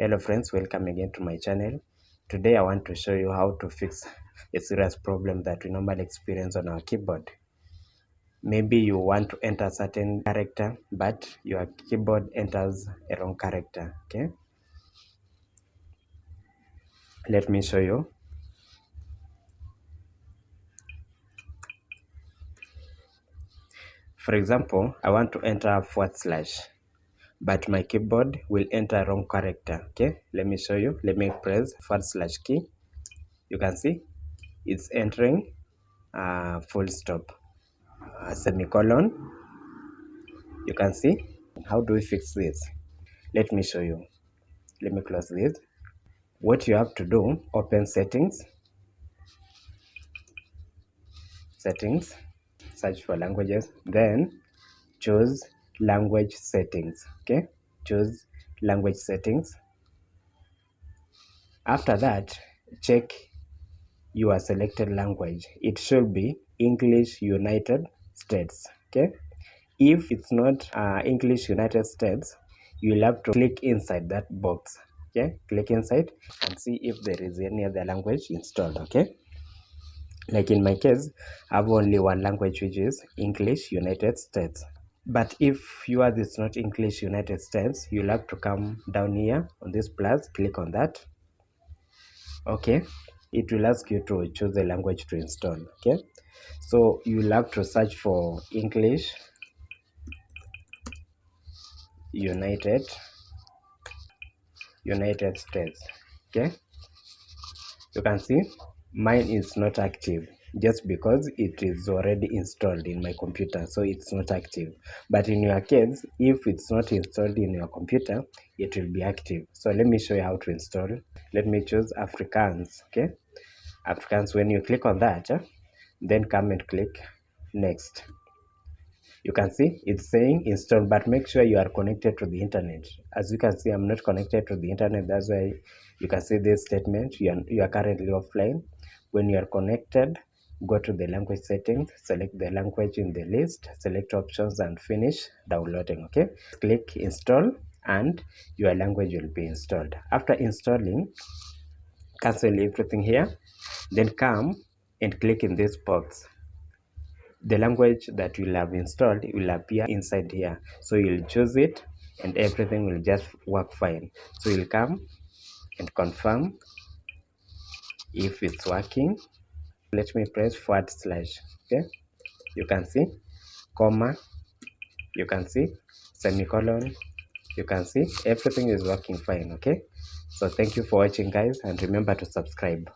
Hello friends, welcome again to my channel. Today I want to show you how to fix a serious problem that we normally experience on our keyboard. Maybe you want to enter a certain character, but your keyboard enters a wrong character. Okay, let me show you. For example, I want to enter /, but my keyboard will enter wrong character. Okay, let me show you. Let me press / key. You can see it's entering full stop, semicolon. You can see. How do we fix this? Let me show you. Let me close this. What you have to do, open settings, search for languages, then choose language settings. Okay, choose language settings. After that, check your selected language. It should be English United States. Okay, if it's not English United States, you'll have to click inside that box. Okay, click inside and see if there is any other language installed. Okay, like in my case, I have only one language, which is English United States. But if yours is not English United States, you'll have to come down here on this plus, click on that. Okay, it will ask you to choose the language to install. Okay, so you'll have to search for English United States. Okay, you can see mine is not active just because it is already installed in my computer, so it's not active. But in your case, if it's not installed in your computer, it will be active. So let me show you how to install. Let me choose Afrikaans. Okay, Afrikaans. When you click on that, then come and click next. You can see it's saying install, but make sure you are connected to the internet. As you can see, I'm not connected to the internet. That's why you can see this statement. You are currently offline. When you are connected, go to the language settings, select the language in the list, select options, and finish downloading. Okay, click install and your language will be installed. After installing, cancel everything here, then come and click in this box. The language that you will have installed will appear inside here, so you'll choose it and everything will just work fine. So you'll come and confirm if it's working. Let me press /. Okay, you can see comma, you can see semicolon, you can see everything is working fine. Okay, so thank you for watching guys, and remember to subscribe.